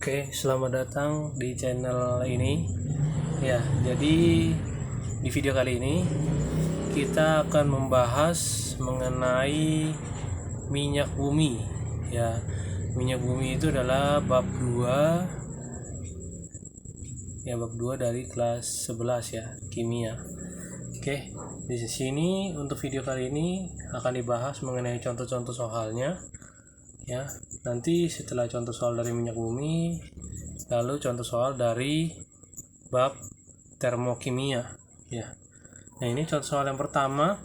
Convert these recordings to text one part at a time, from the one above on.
Oke, selamat datang di channel ini. Ya, jadi di video kali ini kita akan membahas mengenai minyak bumi. Ya, minyak bumi itu adalah bab 2. Ya, bab 2 dari kelas 11 ya, kimia. Oke, di sini untuk video kali ini akan dibahas mengenai contoh-contoh soalnya. Ya, nanti setelah contoh soal dari minyak bumi, lalu contoh soal dari bab termokimia ya. Nah, ini contoh soal yang pertama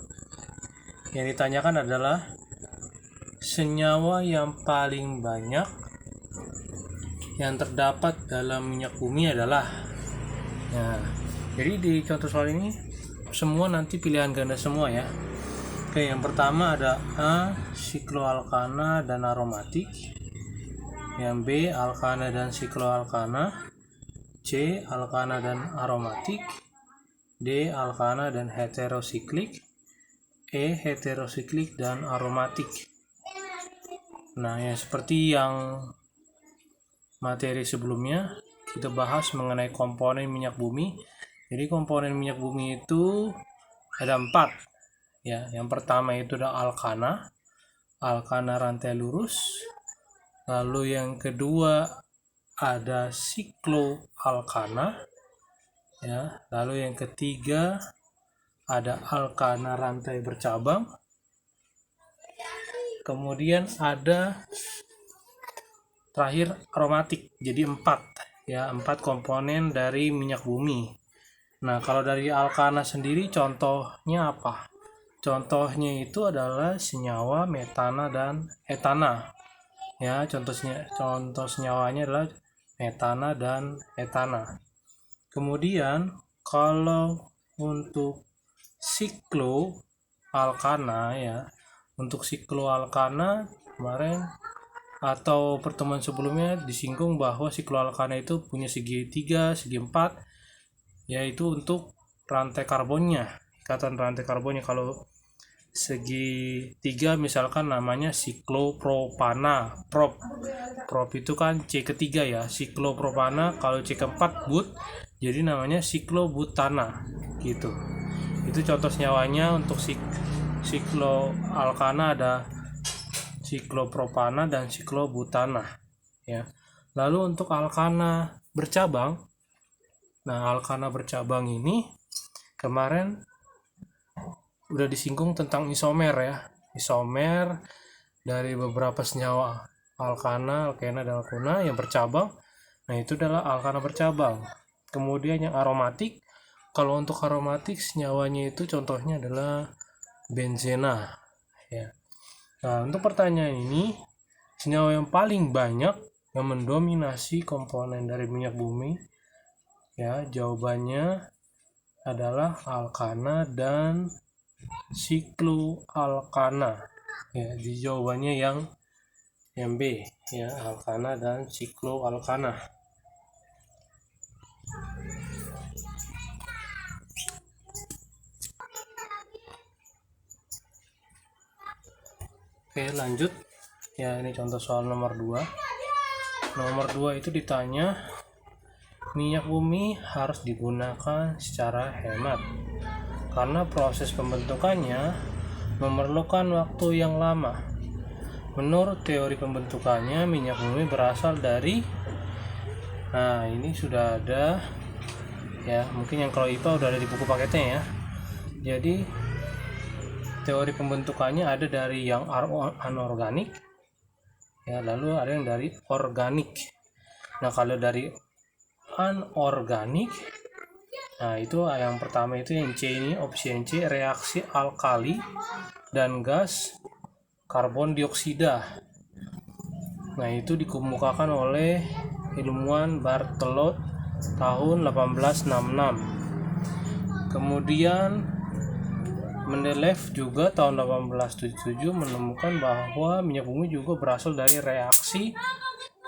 yang ditanyakan adalah senyawa yang paling banyak yang terdapat dalam minyak bumi adalah. Nah, jadi di contoh soal ini semua nanti pilihan ganda semua ya. Oke, yang pertama ada A, sikloalkana dan aromatik. Yang B, alkana dan sikloalkana. C, alkana dan aromatik. D, alkana dan heterosiklik. E, heterosiklik dan aromatik. Nah, ya seperti yang materi sebelumnya kita bahas mengenai komponen minyak bumi. Jadi komponen minyak bumi itu ada 4 ya. Yang pertama itu ada alkana rantai lurus. Lalu yang kedua ada sikloalkana ya. Lalu yang ketiga ada alkana rantai bercabang. Kemudian ada terakhir aromatik. Jadi 4 ya, 4 komponen dari minyak bumi. Nah, kalau dari alkana sendiri contohnya apa? Contohnya itu adalah senyawa metana dan etana. Ya, contoh senyawanya adalah metana dan etana. Kemudian kalau untuk sikloalkana ya, untuk sikloalkana kemarin atau pertemuan sebelumnya disinggung bahwa sikloalkana itu punya segi 3, segi 4, yaitu untuk rantai karbonnya, ikatan rantai karbonnya. Kalau segi 3 misalkan namanya siklopropana, prop itu kan C ketiga ya, siklopropana. Kalau C keempat but, jadi namanya siklobutana gitu. Itu contoh senyawanya. Untuk sikloalkana ada siklopropana dan siklobutana ya. Lalu untuk alkana bercabang, nah alkana bercabang ini kemarin udah disinggung tentang isomer ya, isomer dari beberapa senyawa alkana, alkena dan alkuna yang bercabang. Nah, itu adalah alkana bercabang. Kemudian yang aromatik, kalau untuk aromatik senyawanya itu contohnya adalah benzena ya. Nah, untuk pertanyaan ini, senyawa yang paling banyak yang mendominasi komponen dari minyak bumi ya, jawabannya adalah alkana dan sikloalkana ya. Di jawabannya yang B ya, alkana dan sikloalkana. Oke, lanjut ya. Ini contoh soal nomor 2. Nomor 2 itu ditanya minyak bumi harus digunakan secara hemat karena proses pembentukannya memerlukan waktu yang lama. Menurut teori pembentukannya, minyak bumi berasal dari, nah ini sudah ada ya, mungkin yang kalau IPA udah ada di buku paketnya ya. Jadi teori pembentukannya ada dari yang anorganik ya, lalu ada yang dari organik. Nah, kalau dari anorganik, nah itu yang pertama itu yang C ini, opsi yang C, reaksi alkali dan gas karbon dioksida. Nah, itu dikemukakan oleh ilmuwan Barthelot tahun 1866. Kemudian Mendeleev juga tahun 1877 menemukan bahwa minyak bumi juga berasal dari reaksi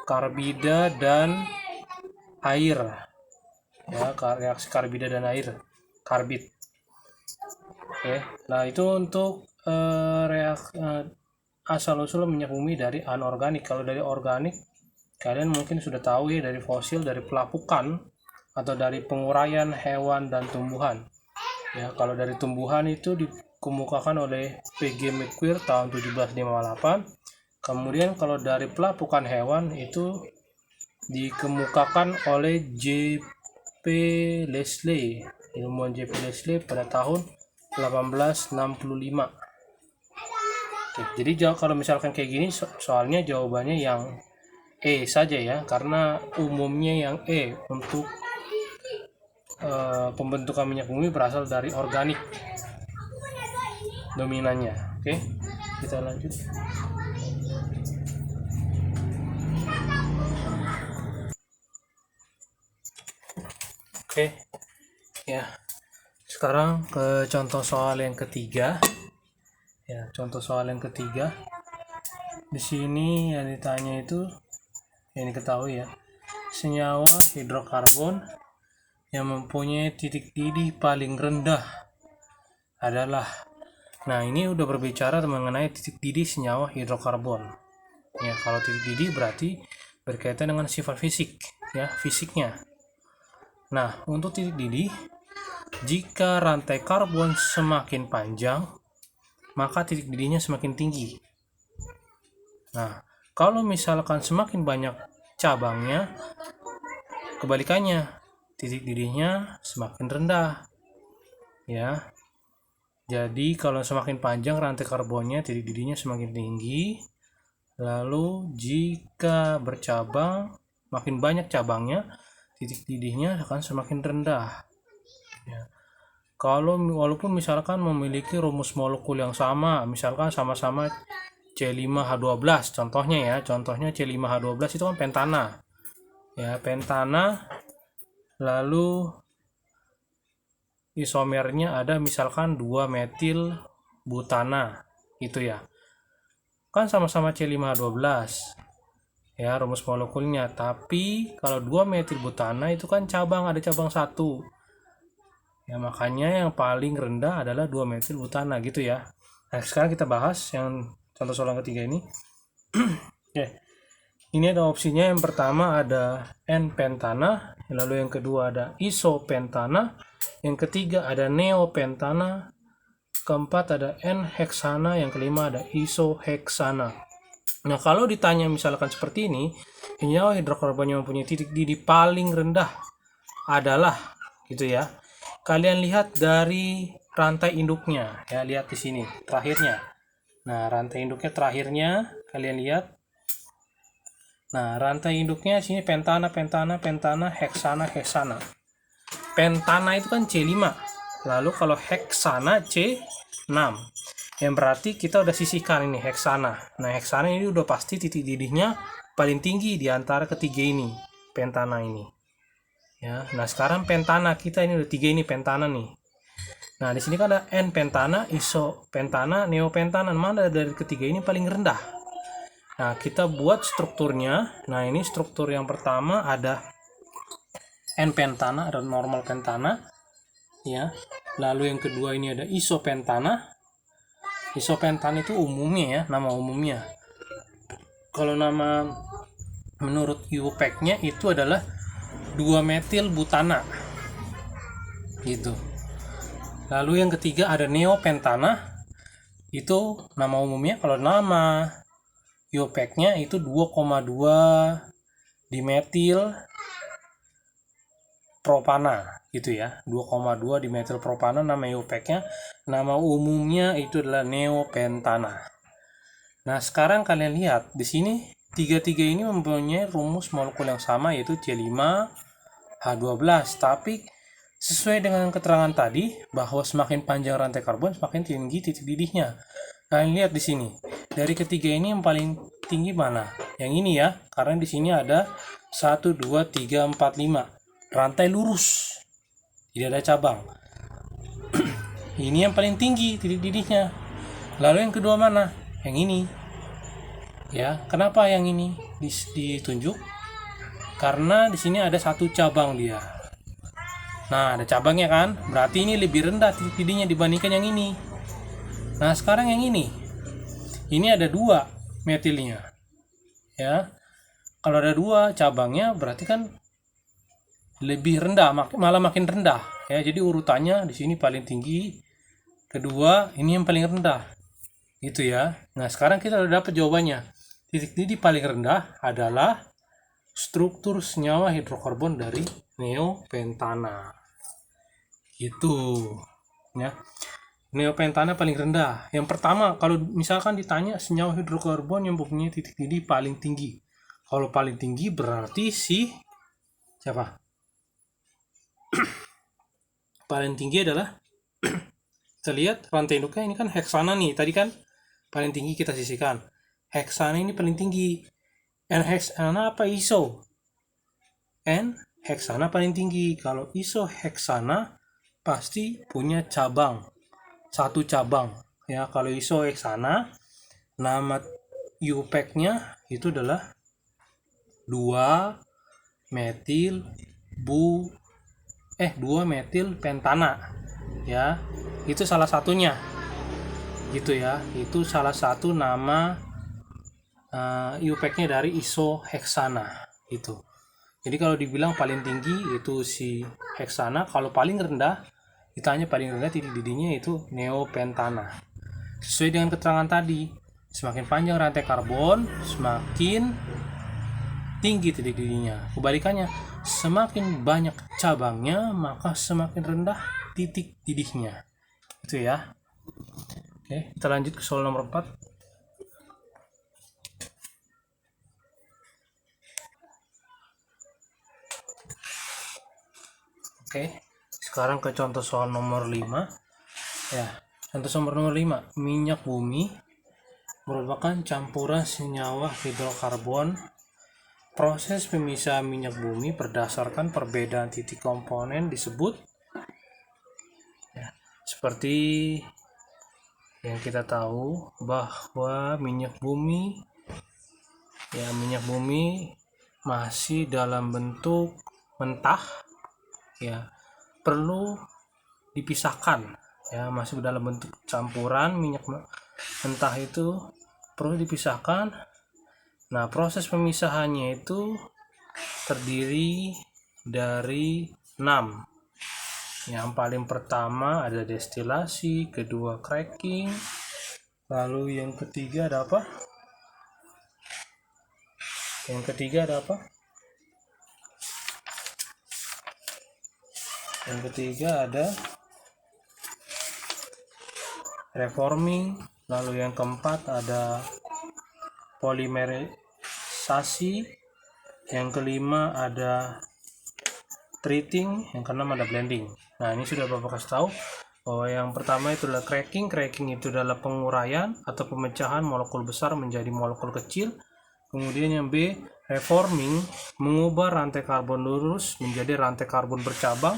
karbida dan air ya, reaksi karbida dan air, karbid. Oke, nah itu untuk asal usul minyak bumi dari anorganik. Kalau dari organik kalian mungkin sudah tahu ya, dari fosil, dari pelapukan atau dari penguraian hewan dan tumbuhan. Ya, kalau dari tumbuhan itu dikemukakan oleh P.G. McQuarrie tahun 1758. Kemudian kalau dari pelapukan hewan itu dikemukakan oleh J.P. Leslie, ilmuwan J.P. Leslie pada tahun 1865. Oke, jadi kalau misalkan kayak gini, soalnya jawabannya yang E saja ya, karena umumnya yang E untuk pembentukan minyak bumi berasal dari organik dominannya. Oke, kita lanjut. Oke, ya. Sekarang ke contoh soal yang ketiga. Ya, contoh soal yang ketiga. Di sini yang ditanya itu, yang diketahui ya, senyawa hidrokarbon yang mempunyai titik didih paling rendah adalah. Nah, ini udah berbicara mengenai titik didih senyawa hidrokarbon. Ya, kalau titik didih berarti berkaitan dengan sifat fisik, ya, fisiknya. Nah, untuk titik didih, jika rantai karbon semakin panjang, maka titik didihnya semakin tinggi. Nah, kalau misalkan semakin banyak cabangnya, kebalikannya, titik didihnya semakin rendah. Ya. Jadi kalau semakin panjang rantai karbonnya, titik didihnya semakin tinggi. Lalu jika bercabang, makin banyak cabangnya, titik didihnya akan semakin rendah. Ya. Walaupun misalkan memiliki rumus molekul yang sama, misalkan sama-sama C5H12, contohnya C5H12 itu kan pentana. Ya, pentana, lalu isomernya ada misalkan 2 metil butana gitu ya. Kan sama-sama C5H12. Ya, rumus molekulnya. Tapi kalau 2 metil butana itu kan ada cabang 1. Ya, makanya yang paling rendah adalah 2 metil butana gitu ya. Nah, sekarang kita bahas yang contoh soal ketiga ini. Oke. Ini ada opsinya, yang pertama ada N-pentana, lalu yang kedua ada isopentana, yang ketiga ada neopentana, keempat ada N-heksana, yang kelima ada isoheksana. Nah, kalau ditanya misalkan seperti ini, senyawa hidrokarbon yang mempunyai titik didih paling rendah adalah gitu ya. Kalian lihat dari rantai induknya, ya, lihat di sini terakhirnya. Nah, rantai induknya terakhirnya kalian lihat. Nah, rantai induknya sini pentana, heksana. Pentana itu kan C5. Lalu kalau heksana C6. Yang berarti kita udah sisihkan ini heksana. Nah, heksana ini udah pasti titik didihnya paling tinggi di antara ketiga ini, pentana ini. Ya, nah sekarang pentana kita ini udah 3 ini pentana nih. Nah, di sini kan ada N-pentana, isopentana, neopentana. Mana dari ketiga ini paling rendah? Nah, kita buat strukturnya. Nah, ini struktur yang pertama ada N-pentana, ada normal pentana. Ya. Lalu yang kedua ini ada isopentana. Isopentana itu umumnya ya, nama umumnya. Kalau nama menurut IUPAC-nya itu adalah 2 metil butana. Gitu. Lalu yang ketiga ada neopentana. Itu nama umumnya, kalau nama IUPAC-nya itu 2,2 dimetil propana gitu ya. 2,2 dimetil propana nama IUPAC-nya. Nama umumnya itu adalah neopentana. Nah, sekarang kalian lihat di sini tiga-tiga ini mempunyai rumus molekul yang sama, yaitu C5H12. Tapi sesuai dengan keterangan tadi bahwa semakin panjang rantai karbon semakin tinggi titik didihnya. Kalian lihat di sini, dari ketiga ini yang paling tinggi mana? Yang ini ya, karena di sini ada 1, 2, 3, 4, 5. Rantai lurus, tidak ada cabang. Ini yang paling tinggi titik didihnya. Lalu yang kedua mana? Yang ini. Ya, kenapa yang ini ditunjuk? Karena di sini ada 1 cabang dia. Nah, ada cabangnya kan? Berarti ini lebih rendah titik didihnya dibandingkan yang ini. Nah, sekarang yang ini. Ini ada 2 metilnya. Ya. Kalau ada 2 cabangnya berarti kan lebih rendah, malah makin rendah ya. Jadi urutannya di sini paling tinggi, kedua ini yang paling rendah gitu ya. Nah sekarang kita udah dapat jawabannya. Titik didih paling rendah adalah struktur senyawa hidrokarbon dari neopentana itu ya. Neopentana paling rendah. Yang pertama, kalau misalkan ditanya senyawa hidrokarbon yang mempunyai titik didih paling tinggi, kalau paling tinggi berarti siapa? Paling tinggi adalah kita lihat rantai induknya ini kan heksana nih, tadi kan paling tinggi kita sisihkan. Heksana ini paling tinggi. N heksana apa iso? N heksana paling tinggi. Kalau iso heksana pasti punya cabang, 1 cabang ya. Kalau iso heksana, nama UPEC-nya itu adalah 2 metil pentana ya. Itu salah satunya gitu ya. Itu salah satu nama UPEC-nya dari isoheksana itu. Jadi kalau dibilang paling tinggi itu si heksana, kalau paling rendah ditanya paling rendah titik didihnya itu neopentana. Sesuai dengan keterangan tadi, semakin panjang rantai karbon, semakin tinggi titik didihnya. Kebalikannya, semakin banyak cabangnya, maka semakin rendah titik didihnya. Itu ya. Oke, kita lanjut ke soal nomor 4. Oke, sekarang ke contoh soal nomor 5. Ya, contoh soal nomor 5, minyak bumi merupakan campuran senyawa hidrokarbon. Proses pemisahan minyak bumi berdasarkan perbedaan titik komponen disebut ya, seperti yang kita tahu bahwa minyak bumi masih dalam bentuk mentah ya, perlu dipisahkan ya, masih dalam bentuk campuran minyak mentah itu perlu dipisahkan. Nah, proses pemisahannya itu terdiri dari 6. Yang paling pertama ada destilasi, kedua cracking, lalu yang ketiga ada apa? Yang ketiga ada reforming, lalu yang keempat ada polimerisasi, yang kelima ada treating, yang keenam ada blending. Nah, ini sudah Bapak kasih tahu bahwa yang pertama itu adalah cracking. Cracking itu adalah penguraian atau pemecahan molekul besar menjadi molekul kecil. Kemudian yang B, reforming, mengubah rantai karbon lurus menjadi rantai karbon bercabang.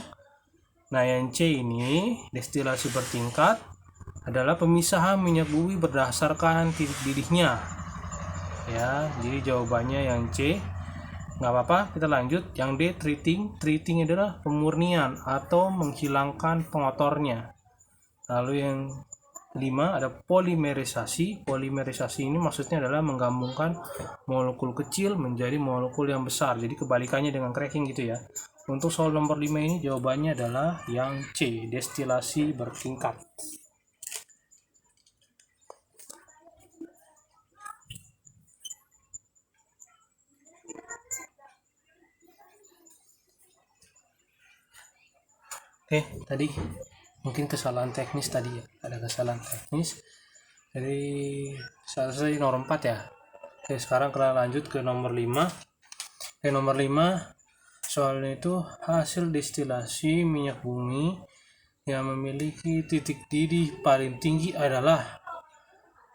Nah, yang C ini, destilasi bertingkat, adalah pemisahan minyak bumi berdasarkan titik didihnya. Ya, jadi jawabannya yang C. Nggak apa-apa, kita lanjut. Yang D, treating adalah pemurnian atau menghilangkan pengotornya. Lalu yang 5 ada polimerisasi. Polimerisasi ini maksudnya adalah menggabungkan molekul kecil menjadi molekul yang besar, jadi kebalikannya dengan cracking gitu ya. Untuk soal nomor 5 ini jawabannya adalah yang C, destilasi bertingkat. Oke, tadi mungkin kesalahan teknis tadi ya, ada kesalahan teknis. Jadi selesai nomor 4 ya. Oke, sekarang kita lanjut ke nomor 5. Nomor 5 soalnya itu hasil destilasi minyak bumi yang memiliki titik didih paling tinggi adalah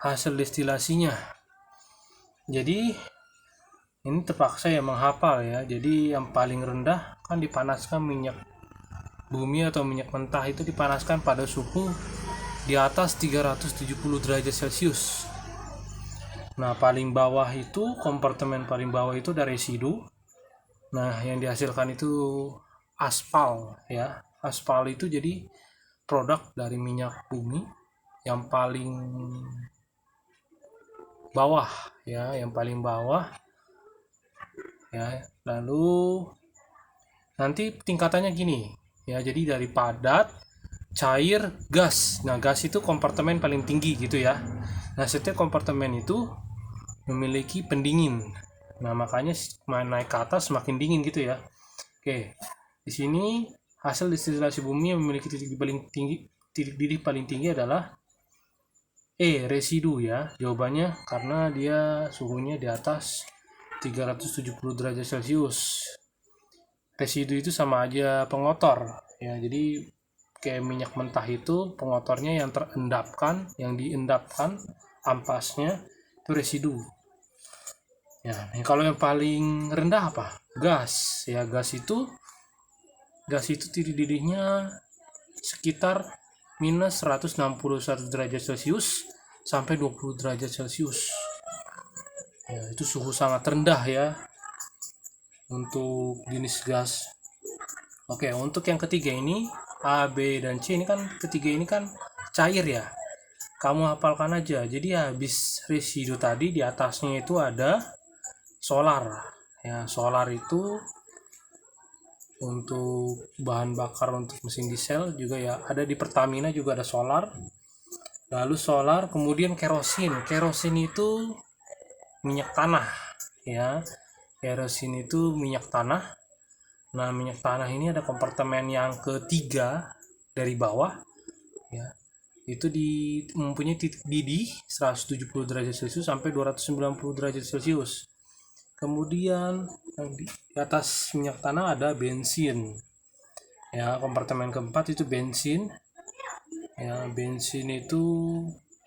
hasil destilasinya. Jadi ini terpaksa ya menghafal ya. Jadi yang paling rendah kan dipanaskan minyak bumi atau minyak mentah itu dipanaskan pada suhu di atas 370 derajat Celcius. Nah, paling bawah itu, kompartemen paling bawah itu ada residu. Nah, yang dihasilkan itu aspal ya. Aspal itu jadi produk dari minyak bumi yang paling bawah ya, yang paling bawah ya. Lalu nanti tingkatannya gini ya, jadi dari padat, cair, gas. Nah, gas itu kompartemen paling tinggi gitu ya. Nah, setiap kompartemen itu memiliki pendingin. Nah, makanya naik ke atas semakin dingin gitu ya. Oke, di sini hasil destilasi bumi yang memiliki titik didih paling tinggi adalah residu ya. Jawabannya karena dia suhunya di atas 370 derajat Celcius. Residu itu sama aja pengotor ya, jadi kayak minyak mentah itu pengotornya yang terendapkan, yang diendapkan ampasnya itu residu ya. Kalau yang paling rendah apa? Gas ya. Gas itu titik didihnya sekitar minus 161 derajat Celcius sampai 20 derajat Celcius ya. Itu suhu sangat rendah ya untuk jenis gas. Oke, untuk yang ketiga ini A, B, dan C ini kan ketiga ini kan cair ya. Kamu hafalkan aja. Jadi habis residu tadi di atasnya itu ada solar. Ya, solar itu untuk bahan bakar untuk mesin diesel juga ya. Ada di Pertamina juga ada solar. Lalu solar, kemudian kerosin. Kerosin itu minyak tanah ya. Kerosin itu minyak tanah. Nah, minyak tanah ini ada kompartemen yang ketiga dari bawah ya. Itu mempunyai titik didih 170 derajat Celcius sampai 290 derajat Celcius. Kemudian di atas minyak tanah ada bensin. Ya, kompartemen keempat itu bensin. Ya, bensin itu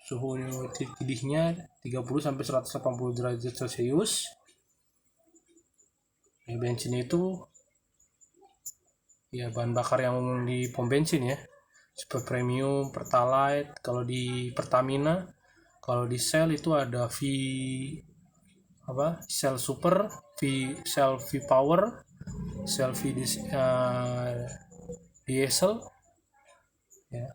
suhu titik didihnya 30 sampai 180 derajat Celcius. Ya, bensin itu ya bahan bakar yang umum di pom bensin ya, super premium, pertalite. Kalau di Pertamina, kalau di Shell itu ada Shell Super, Shell V Power, Shell Diesel ya.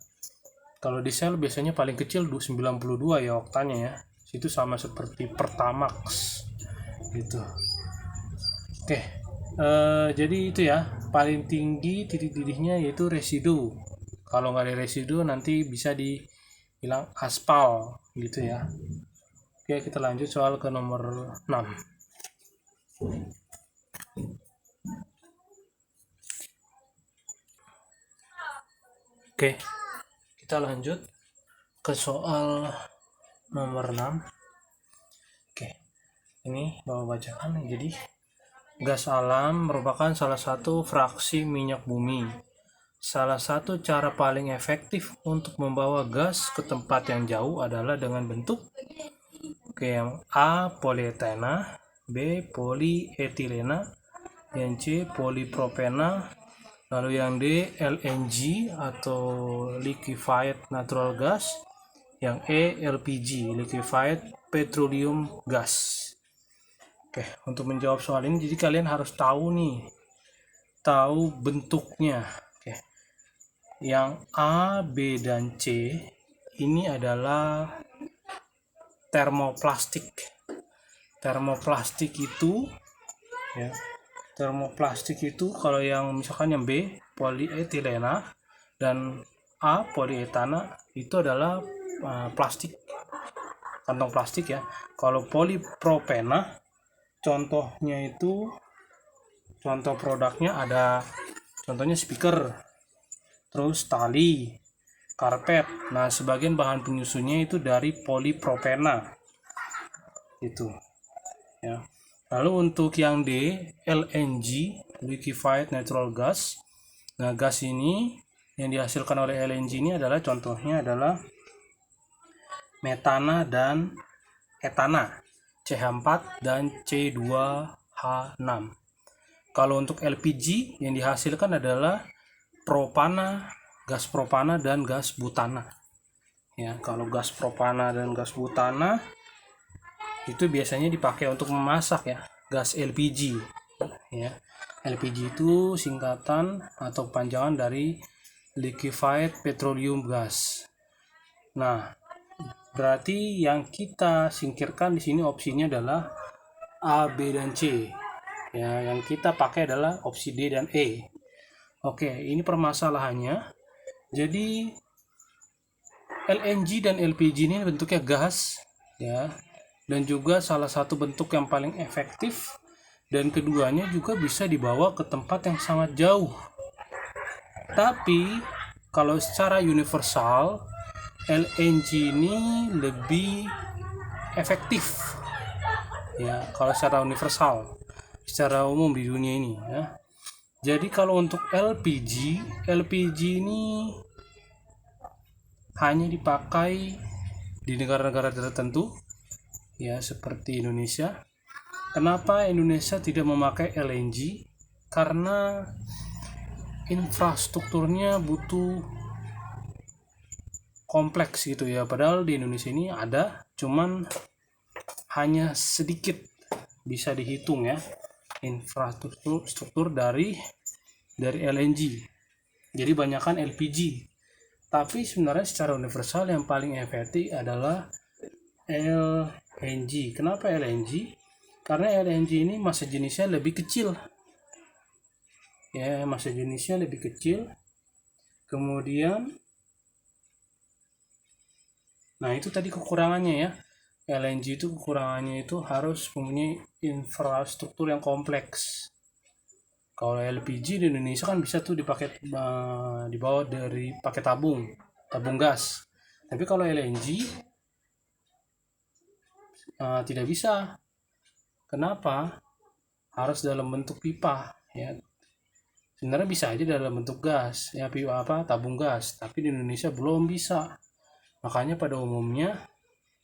Kalau di Shell biasanya paling kecil 92 ya oktannya ya. Itu sama seperti Pertamax gitu. Oke, jadi itu ya, paling tinggi titik didihnya yaitu residu. Kalau nggak ada residu nanti bisa dibilang aspal gitu ya. Oke, kita lanjut soal ke nomor 6. Oke, kita lanjut ke soal nomor 6. Oke, ini bawa bacaan. Jadi gas alam merupakan salah satu fraksi minyak bumi. Salah satu cara paling efektif untuk membawa gas ke tempat yang jauh adalah dengan bentuk yang A. polietena, B. polietilena, yang C. polipropena, lalu yang D. LNG atau liquefied natural gas, yang E. LPG, liquefied petroleum gas. Oke, untuk menjawab soal ini jadi kalian harus tahu bentuknya. Oke. Yang A, B, dan C ini adalah termoplastik. Termoplastik itu ya. Termoplastik itu kalau yang misalkan yang B polietilena dan A polietana itu adalah plastik, kantong plastik ya. Kalau polipropena contohnya itu, contoh produknya ada contohnya speaker, terus tali, karpet. Nah, sebagian bahan penyusunnya itu dari polipropena itu ya. Lalu untuk yang D, LNG, liquefied natural gas. Nah, gas ini yang dihasilkan oleh LNG ini adalah contohnya adalah metana dan etana, CH4 dan C2H6. Kalau untuk LPG yang dihasilkan adalah propana, gas propana dan gas butana. Ya, kalau gas propana dan gas butana itu biasanya dipakai untuk memasak ya, gas LPG. Ya. LPG itu singkatan atau panjangan dari liquefied petroleum gas. Nah, berarti yang kita singkirkan di sini opsinya adalah A, B, dan C. Ya, yang kita pakai adalah opsi D dan E. Oke, ini permasalahannya. Jadi LNG dan LPG ini bentuknya gas, ya, dan juga salah satu bentuk yang paling efektif, dan keduanya juga bisa dibawa ke tempat yang sangat jauh. Tapi kalau secara universal, LNG ini lebih efektif, ya, kalau secara universal, secara umum di dunia ini, ya. Jadi kalau untuk LPG ini hanya dipakai di negara-negara tertentu, ya, seperti Indonesia. Kenapa Indonesia tidak memakai LNG? Karena infrastrukturnya butuh kompleks gitu ya. Padahal di Indonesia ini ada, cuman hanya sedikit bisa dihitung ya infrastruktur dari LNG. Jadi banyakkan LPG. Tapi sebenarnya secara universal yang paling efektif adalah LNG. Kenapa LNG? Karena LNG ini massa jenisnya lebih kecil. Ya, massa jenisnya lebih kecil. Kemudian, nah itu tadi kekurangannya ya. LNG itu kekurangannya itu harus mempunyai infrastruktur yang kompleks. Kalau LPG di Indonesia kan bisa tuh dibawa dari pakai tabung gas. Tapi kalau LNG tidak bisa. Kenapa? Harus dalam bentuk pipa ya. Sebenarnya bisa aja dalam bentuk gas ya, pipa tabung gas, tapi di Indonesia belum bisa. Makanya pada umumnya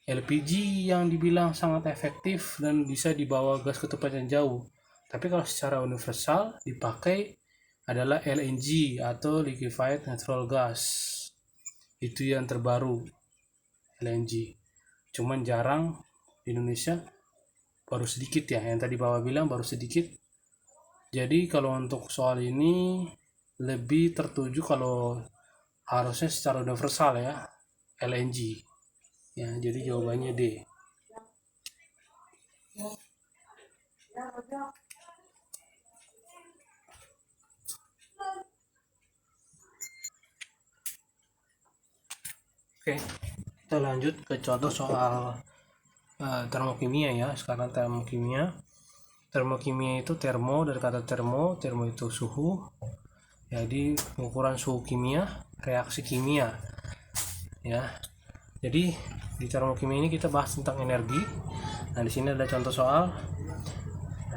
LPG yang dibilang sangat efektif dan bisa dibawa gas ke tempat yang jauh. Tapi kalau secara universal dipakai adalah LNG atau liquefied natural gas. Itu yang terbaru, LNG. Cuman jarang di Indonesia, baru sedikit ya, yang tadi Bapak bilang baru sedikit. Jadi kalau untuk soal ini lebih tertuju kalau harusnya secara universal ya, LNG. Ya, jadi jawabannya D. Oke, kita lanjut ke contoh soal termokimia ya. Sekarang termokimia. Termokimia itu termo, dari kata termo itu suhu. Jadi pengukuran suhu kimia, reaksi kimia. Ya. Jadi di termokimia ini kita bahas tentang energi. Nah, di sini ada contoh soal.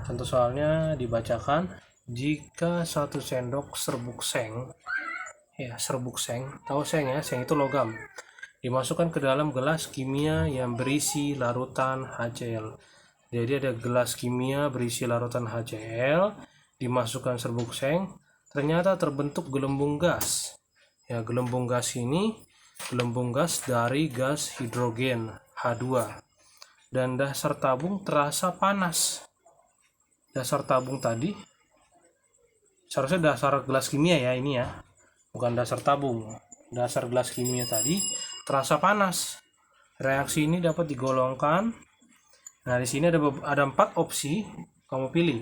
Contoh soalnya dibacakan, jika 1 sendok serbuk seng, ya serbuk seng, tahu seng ya, seng itu logam, dimasukkan ke dalam gelas kimia yang berisi larutan HCl. Jadi ada gelas kimia berisi larutan HCl, dimasukkan serbuk seng, ternyata terbentuk gelembung gas. Ya, gelembung gas ini gelembung gas dari gas hidrogen H2, dan dasar tabung terasa panas. Dasar tabung tadi seharusnya dasar gelas kimia ya, ini ya, bukan dasar tabung. Dasar gelas kimia tadi terasa panas. Reaksi ini dapat digolongkan. Nah, di sini ada 4 opsi, kamu pilih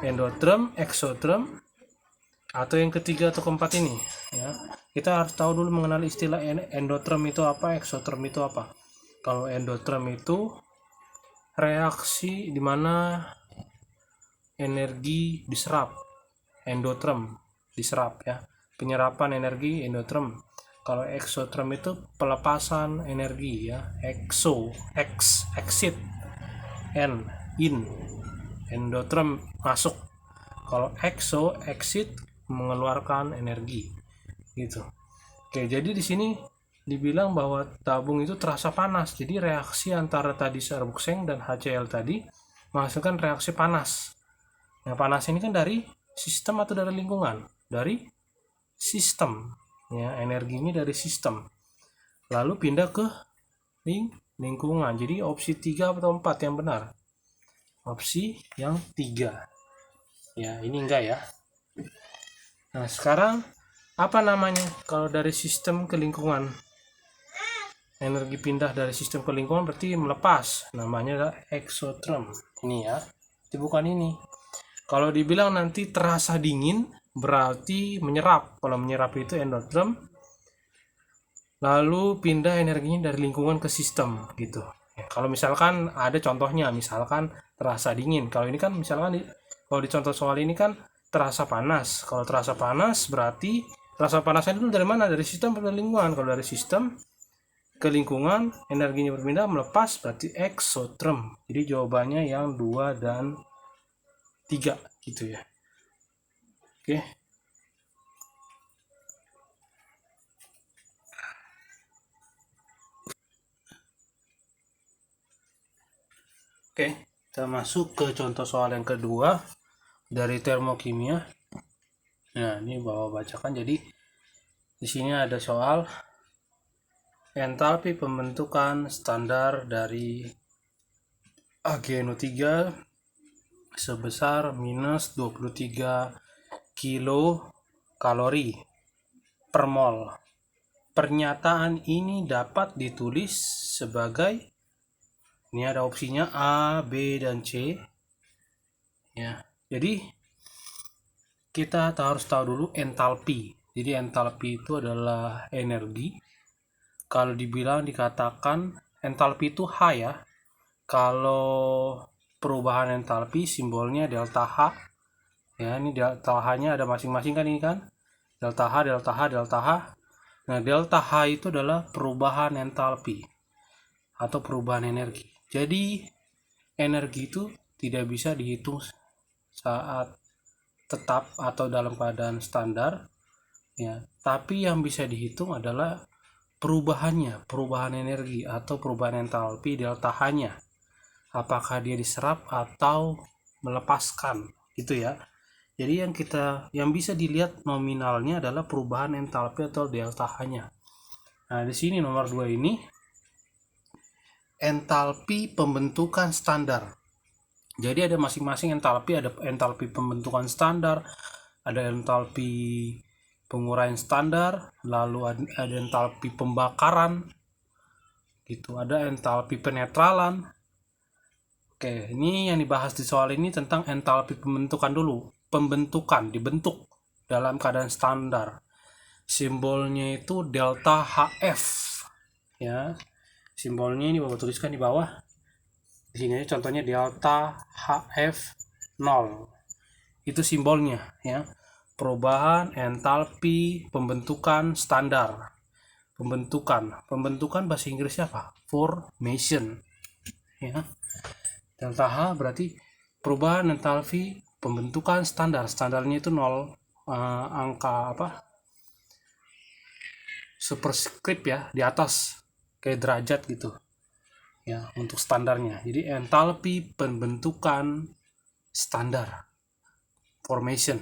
endotherm, exotherm, atau yang ketiga atau keempat ini ya. Kita harus tahu dulu mengenal istilah endotherm itu apa, exotherm itu apa. Kalau endotherm itu reaksi di mana energi diserap, endotherm diserap ya, penyerapan energi endotherm. Kalau exotherm itu pelepasan energi ya, exit, in, endotherm masuk. Kalau exit mengeluarkan energi gitu. Oke, jadi di sini dibilang bahwa tabung itu terasa panas. Jadi reaksi antara tadi serbuk seng dan HCl tadi menghasilkan reaksi panas. Nah, panas ini kan dari sistem atau dari lingkungan? Dari sistem. Ya, energi ini dari sistem. Lalu pindah ke lingkungan. Jadi opsi 3 atau 4 yang benar? Opsi yang 3. Ya, ini enggak ya. Nah, sekarang apa namanya kalau dari sistem ke lingkungan? Energi pindah dari sistem ke lingkungan berarti melepas. Namanya adalah exotherm. Ini ya. Itu bukan ini. Kalau dibilang nanti terasa dingin, berarti menyerap. Kalau menyerap itu endotherm, lalu pindah energinya dari lingkungan ke sistem gitu. Ya, kalau misalkan ada contohnya, misalkan terasa dingin. Kalau ini kan misalkan kalau di contoh soal ini kan terasa panas. Kalau terasa panas berarti terasa panasnya itu dari mana? Dari sistem ke lingkungan. Kalau dari sistem ke lingkungan energinya berpindah melepas berarti exotherm. Jadi jawabannya yang 2 dan 3 gitu ya. Oke. Oke, kita masuk ke contoh soal yang kedua dari termokimia. Nah, ini bawa bacakan. Jadi di sini ada soal entalpi pembentukan standar dari AgNO3 sebesar minus 23 kilokalori per mol. Pernyataan ini dapat ditulis sebagai, ini ada opsinya A, B, dan C. Ya, jadi kita harus tahu dulu entalpi. Jadi entalpi itu adalah energi. Kalau dikatakan entalpi itu H ya. Kalau perubahan entalpi simbolnya delta H. Ya, ini delta H-nya ada masing-masing kan ini kan. Delta H, delta H, delta H. Nah, delta H itu adalah perubahan entalpi atau perubahan energi. Jadi, energi itu tidak bisa dihitung saat tetap atau dalam keadaan standar. Ya, tapi yang bisa dihitung adalah perubahannya, perubahan energi atau perubahan entalpi delta H-nya. Apakah dia diserap atau melepaskan, gitu ya. Jadi yang bisa dilihat nominalnya adalah perubahan entalpi atau delta H-nya. Nah, di sini nomor 2 ini entalpi pembentukan standar. Jadi ada masing-masing entalpi, ada entalpi pembentukan standar, ada entalpi penguraian standar, lalu ada entalpi pembakaran, gitu, ada entalpi penetralan. Oke, ini yang dibahas di soal ini tentang entalpi pembentukan dulu. Pembentukan, dibentuk dalam keadaan standar. Simbolnya itu delta HF. Ya, simbolnya ini Bapak tuliskan di bawah. Di sini contohnya delta HF 0. Itu simbolnya ya. Perubahan entalpi pembentukan standar. Pembentukan bahasa Inggrisnya apa? Formation. Ya. Delta H berarti perubahan entalpi pembentukan standar. Standarnya itu 0, angka apa? Superscript ya, di atas kayak derajat gitu. Ya, untuk standarnya. Jadi entalpi pembentukan standar. Formation.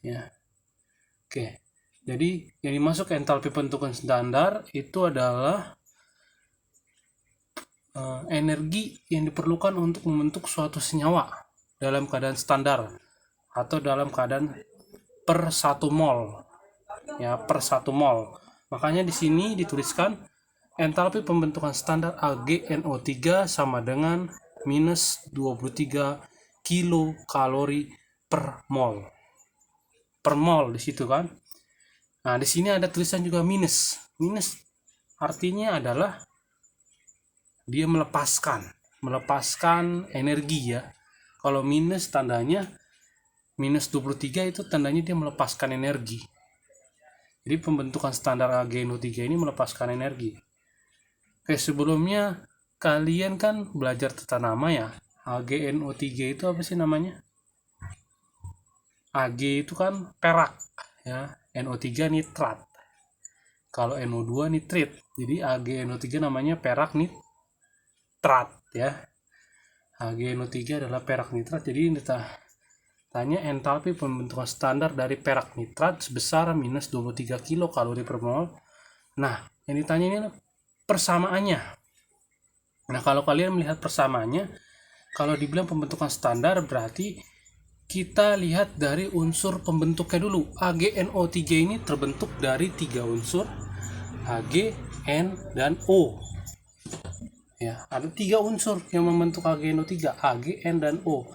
Ya. Oke. Jadi yang dimasuk entalpi pembentukan standar itu adalah energi yang diperlukan untuk membentuk suatu senyawa dalam keadaan standar atau dalam keadaan per 1 mol. Ya, per 1 mol. Makanya di sini dituliskan entalpi pembentukan standar AgNO3 sama dengan minus 23 kilokalori per mol. Per mol di situ kan. Nah, di sini ada tulisan juga minus. Minus artinya adalah dia melepaskan energi ya. Kalau minus tandanya minus 23 itu tandanya dia melepaskan energi. Jadi pembentukan standar AgNO3 ini melepaskan energi. Oke, sebelumnya kalian kan belajar tata nama ya. AgNO3 itu apa sih namanya? Ag itu kan perak ya, NO3 nitrat. Kalau NO2 nitrit. Jadi AgNO3 namanya perak nitrat ya. AgNO3 adalah perak nitrat. Jadi kita tanya entalpi pembentukan standar dari perak nitrat sebesar minus 23 kilokalori per mol. Nah, yang ditanya ini persamaannya. Nah, kalau kalian melihat persamaannya, kalau dibilang pembentukan standar berarti kita lihat dari unsur pembentuknya dulu. AgNO3 ini terbentuk dari 3 unsur, Ag, N, dan O. Ya, ada 3 unsur yang membentuk AgNO3, Ag, N, dan O.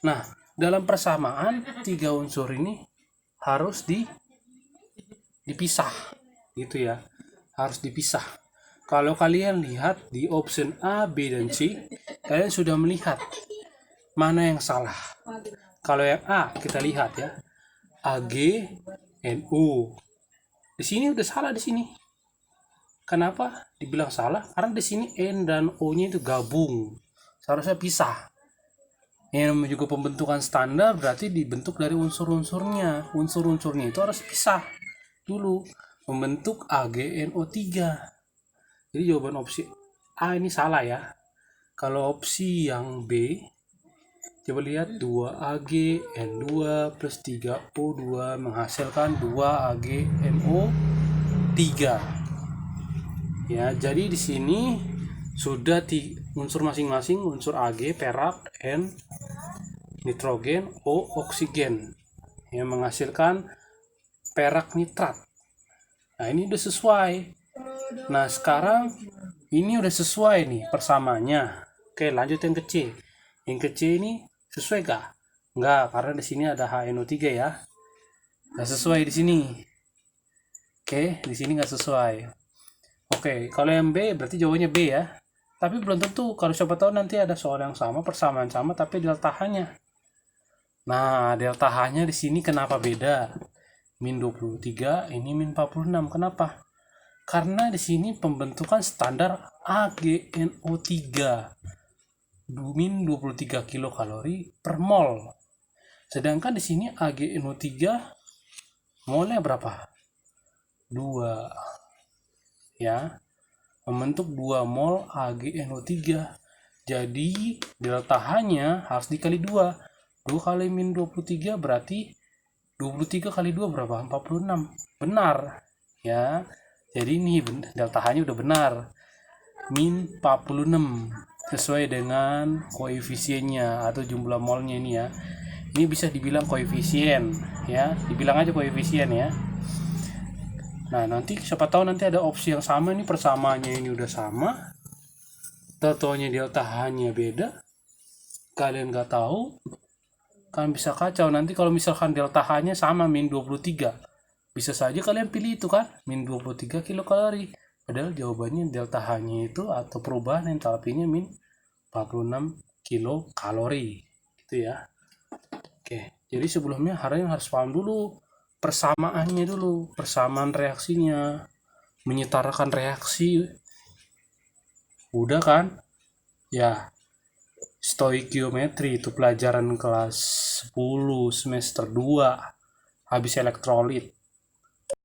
Nah, dalam persamaan 3 unsur ini harus dipisah gitu ya, harus dipisah. Kalau kalian lihat di option A, B, dan C, kalian sudah melihat mana yang salah. Kalau yang A kita lihat ya, AgNO. Di sini udah salah di sini. Kenapa dibilang salah? Karena di sini N dan O-nya itu gabung. Seharusnya pisah. Yang juga pembentukan standar berarti dibentuk dari unsur-unsurnya. Unsur-unsurnya itu harus pisah dulu membentuk AgNO3. Jadi jawaban opsi A ini salah ya. Kalau opsi yang B, coba lihat 2AgN2 plus 3O2 menghasilkan 2AgNO3. Ya, jadi di sini sudah unsur masing-masing, unsur Ag perak, N nitrogen, O oksigen yang menghasilkan perak nitrat. Nah, ini udah sesuai. Nah, sekarang ini udah sesuai nih persamanya. Oke, lanjut yang ke C. Yang ke C ini sesuai kah? Enggak, karena di sini ada HNO3 ya. Nggak sesuai di sini. Oke, di sini nggak sesuai. Oke, kalau yang B berarti jawabannya B ya. Tapi belum tentu, kalau siapa tahu nanti ada soal yang sama, persamaan sama, tapi delta H-nya. Nah, delta H-nya di sini kenapa beda? Min 23, ini min 46. Kenapa? Karena di sini pembentukan standar AgNO3 min 23 kilokalori per mol. Sedangkan di sini AgNO3 molnya berapa? 2. Ya. Membentuk 2 mol AgNO3. Jadi delta H-nya harus dikali 2. 2 kali min 23 berarti 23 kali 2 berapa? 46. Benar. Ya. Jadi ini delta H-nya udah benar. Min 46 sesuai dengan koefisiennya atau jumlah molnya ini ya. Ini bisa dibilang koefisien ya. Dibilang aja koefisien ya. Nah, nanti siapa tahu nanti ada opsi yang sama, ini persamaannya ini udah sama. Tatonya delta H-nya beda. Kalian nggak tahu. Kan bisa kacau nanti kalau misalkan delta H-nya sama min 23. Bisa saja kalian pilih itu kan, min 23 kilokalori. Padahal jawabannya delta H-nya itu atau perubahan entalpinya min 46 kilokalori. Gitu ya. Oke, jadi sebelumnya harus paham dulu persamaannya dulu, persamaan reaksinya, menyetarakan reaksi. Udah kan? Ya, stoikiometri itu pelajaran kelas 10 semester 2 habis elektrolit.